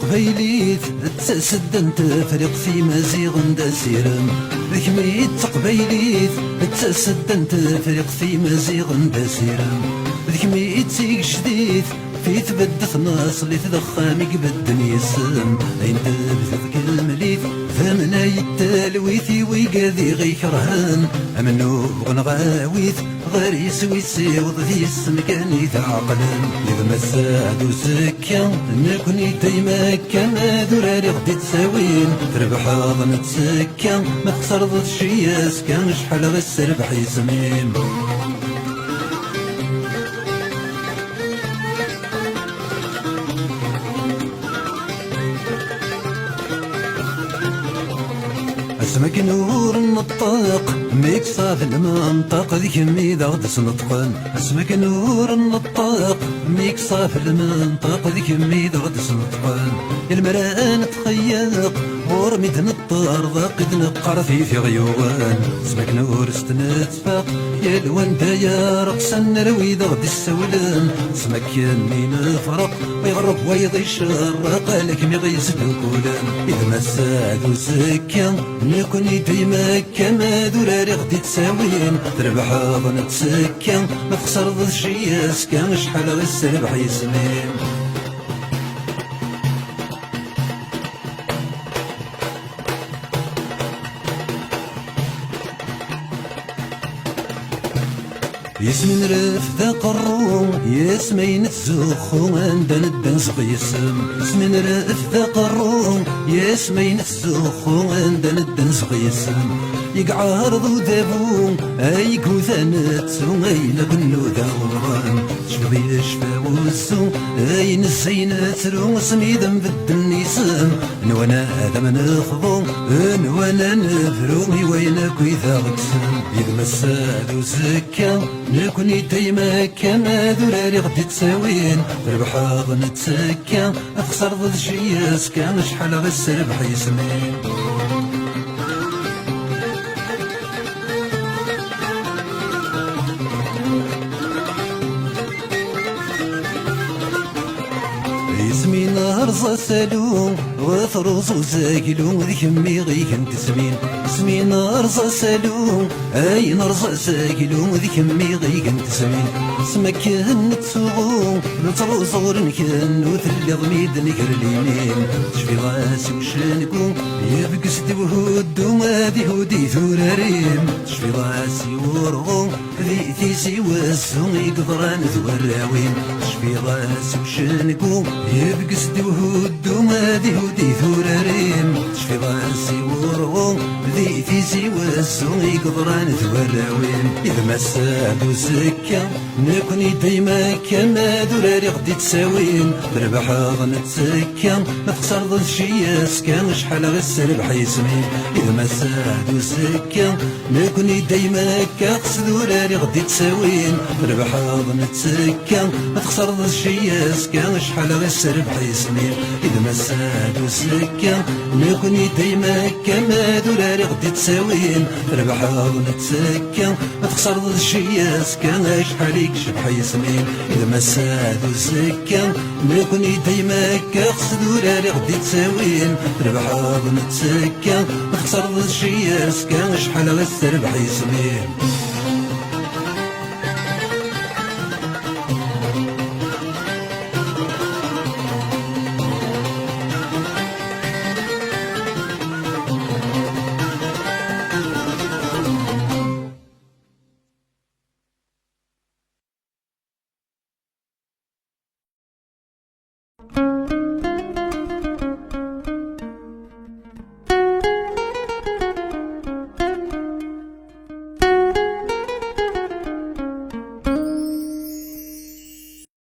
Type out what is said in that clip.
تقبيليت تسدنت فريق في مزيغ دسيرم ذكميت تقبيليت تسدنت فريق في مزيغ دسيرم ذكميت سيق شديد في تبدث ناس اللي تضخم يقبد يسم اين تبث المليث ثمنا يتالويثي ويقاذي غيكرهن امنو غنغاويث غير يسوي سيوض ذي السمكاني تعقلن إذا ما ساعدو سكا نكوني تيمكا ما دراري غدي تساوين تربح ظن تسكا ما تخسر ضد شياس كان شحال غير السربح يسميم اسمك نور النطاق ميك صاف المنطق ذيك ميدا غد سنطقن اسمك نور النطاق ميك صاف المنطق ذيك ميدا غد سنطقن المرأة تخيق ورمي تنطر ضاقد نقر في غيوان اسمك نور استنتفاق يا الوان يا رقصن رويد غد السولان اسمك يني نفرق ويغرب ويضي الشرق لك مغيس الكولان إذا ما ساعدو سكا نكوني ديما كما دراري غدي تساوين تربح ظن تسكا ما تخسر ضد شياس كان شحال غير السربح يسمين يسمين رف ذا قروم يسمين تزخو عندنا الدنس غيسم يسمين رف ذا قروم يسمين تزخو عندنا الدنس غيسم يقعرض ودابو اي كوثانت اي لبنو ذاوران شفضي يشفى وسو اي نسينات رو سميدم بدل نيسم نوانا هذا من نخضو نوانا نفرو وينك ويذا غتسم إذا ما سادو سكا نكوني ديما كما دراري غدي تساوين ربح ظن تسكا اخسر ضد شياس كان شحال غير السربح يسمين اسمي نهر سالو وثروس وزاكلو ذيك مي غيك تسمين اسمي نهر سالو اي نرزا ساكلو ذيك مي غيك تسمين اسمك نتسوغو نترو صغر نكن وثلي ضميد نكر اليمين تشفي غاسي وشنكو يبقس دوهودو هادي هودي ثوراريم تشفي غاسي ورغو ذي تيسي واسو يقدران ثوراوين تشفي غاسي وشنكو يبقس دوهودو هادي هودي ثوراريم تشفي غاسي ورغو ذي تيسي واسو يقدران ثوراوين إذا ما سادو سكا نكوني ديما كما دراري غدي تساوين بربح ظن تسكا ما تخسر ضد شياس كان شحال غير السربح يسمين إذا ما سادو سكا نكوني ديما كاقص دراري غدي تساوين بربح ظن تسكا ما تخسر ضد شياس كان شحال غير السربح يسمين إذا ما سادو سكا نكوني ديما كما دراري غدي تساوين بربح ظن تسكا ما تخسر ضد شياس كان شحال يكشف يسمين إذا ما سادو سكا نكوني ديما كاقص دراري غدي تساوين ربح ظن تسكا ما تخسر ضد شياس كان شحال غير السربح يسمين